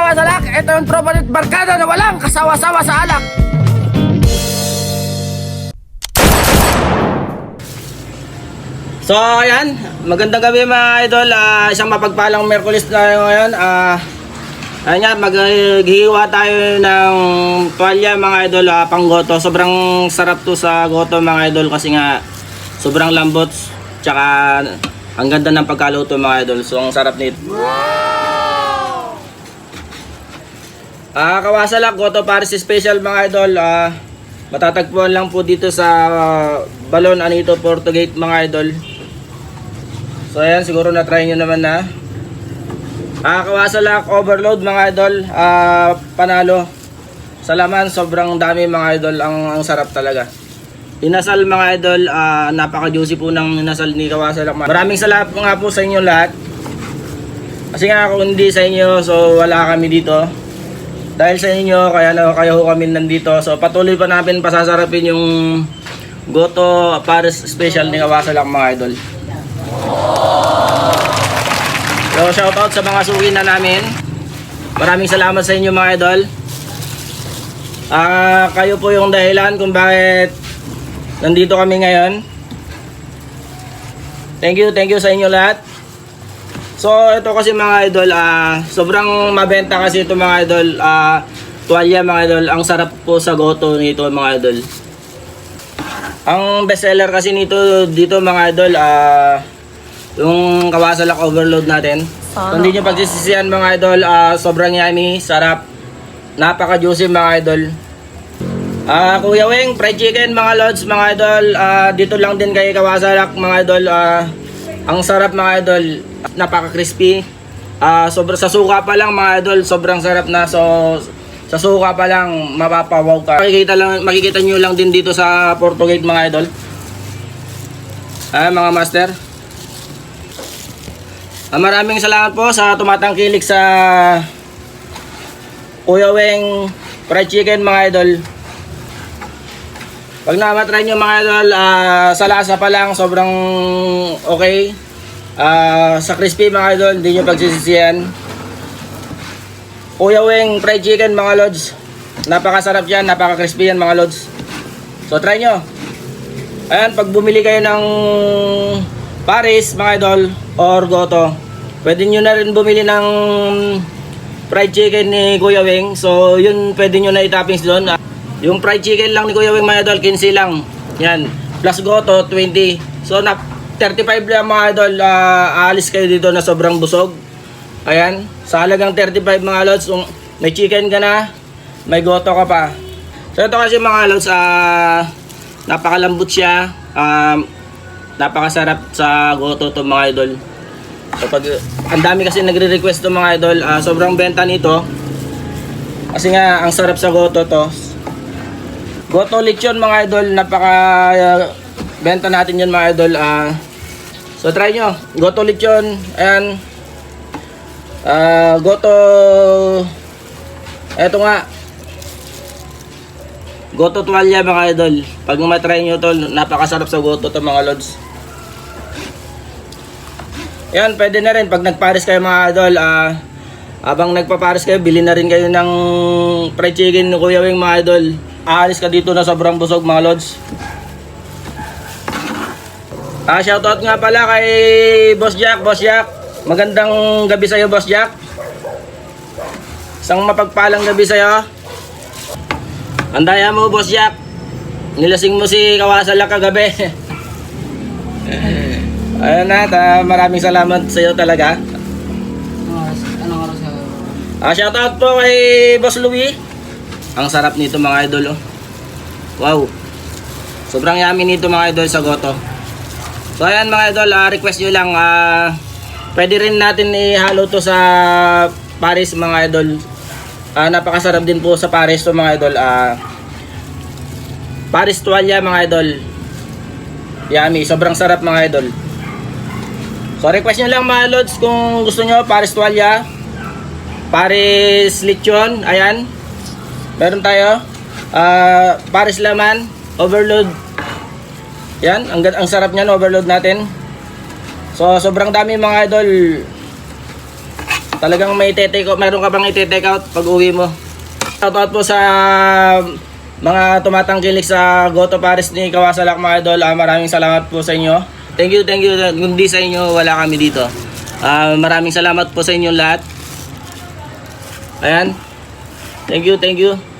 kawasalak, ito yung tropa nit barkada na walang kasawa-sawa sa alak. So ayan, magandang gabi mga idol. Isang mapagpalang Merkulis tayo ngayon. Ayan nga, maghihiwa tayo ng tuwalya mga idol, pang goto. Sobrang sarap to sa goto mga idol kasi nga sobrang lambot. Tsaka ang ganda ng pagkaluto mga idol. So ang sarap nito. Kawasalak Goto Paris Special mga idol. Matatagpuan lang po dito sa Balon Anito Porto Gate mga idol. So ayan, siguro na try nyo naman na. Kawasalak overload mga idol. Panalo. Sa laman sobrang dami mga idol. Ang sarap talaga. Inasal mga idol. Napaka juicy po ng inasal ni Kawasalak. Maraming salamat nga po sa inyo lahat. Kasi nga kung hindi sa inyo, so wala kami dito. Dahil sa inyo, kaya ho kami nandito. So patuloy pa namin pasasarapin yung Goto Paris Special ni Kawasalak mga idol. So shoutout sa mga suki na namin. Maraming salamat sa inyo mga idol. Kayo po yung dahilan kung bakit nandito kami ngayon. Thank you sa inyo lahat. So ito kasi mga idol, sobrang mabenta kasi ito mga idol, tuwalya mga idol. Ang sarap po sa goto nito mga idol. Ang best seller kasi nito dito mga idol, yung Kawasalak overload natin. Kung hindi nyo pagsisisihan mga idol, sobrang yummy, sarap, napaka juicy mga idol. Kuya Weng, fried chicken mga lods mga idol, dito lang din kay Kawasalak mga idol. Ang sarap mga idol, napaka crispy. Sa suka pa lang mga idol, sobrang sarap na. So sa suka pa lang mapapawaw ka. Makikita nyo lang din dito sa Porto Gate mga idol. Mga master. Maraming salamat po sa tumatangkilik sa Kuya Weng fried chicken mga idol. Pag namatry nyo mga idol, sa lasa pa lang sobrang okay. Sa crispy mga idol, hindi nyo pagsisisihan. Kuya Weng fried chicken mga lods, napakasarap yan, napaka crispy yan mga lods. So try nyo. Ayan, pag bumili kayo ng Paris mga idol or Goto, pwede nyo na rin bumili ng fried chicken ni Kuya Weng. So yun, pwede nyo na itoppings doon. Yung fried chicken lang ni Kuya Weng mga idol, 15 lang. Yan. Plus Goto, 20. So, 35 lang mga idol. Aalis kayo dito na sobrang busog. Ayan. Sa halagang 35 mga lods, may chicken ka na, may Goto ka pa. So, ito kasi mga lods, napakalambot siya. Napakasarap sa Goto to mga idol. So, ang dami kasi nagre-request to mga idol. Sobrang benta nito. Kasi nga, ang sarap sa Goto to. Goto lechon mga idol, napaka benta natin yun mga idol. So try nyo, Goto lechon, ayan. Goto, eto nga, Goto tuwalya mga idol. Pag matry nyo to, napakasarap sa Goto to mga lods. Ayan, pwede na rin pag nagpares kayo mga idol. Habang nagpapares kayo, bili na rin kayo ng fried chicken ni Kuya Weng mga idol. Aalis ka dito na sobrang busog mga lods. Shoutout nga pala kay Boss Jack. Boss Jack, magandang gabi sa'yo Boss Jack. Isang mapagpalang gabi sa'yo. Andaya mo Boss Jack, nilasing mo si Kawasalak kagabi. Ayun na, maraming salamat sa'yo talaga. Anong oras ka? Shoutout po kay Boss Louie. Ang sarap nito mga idol, oh. Wow. Sobrang yummy nito mga idol sa Goto. So ayan mga idol, request nyo lang. Pwede rin natin ihalo to sa Paris mga idol. Napakasarap din po sa Paris to mga idol. Paris tuwalya mga idol. Yummy, sobrang sarap mga idol. So request nyo lang mga lods kung gusto nyo Paris tuwalya, Paris lechon, ayan. Meron tayo Paris laman, overload. Yan, ang sarap niyan, overload natin. So sobrang dami mga idol. Talagang may take out, meron ka bang i-take out pag uwi mo? Shoutout po sa mga tumatangkilik sa Goto Paris ni Kawasalak mga idol. Maraming salamat po sa inyo. Thank you. Kundi sa inyo, wala kami dito. Maraming salamat po sa inyo lahat. Ayan. Thank you.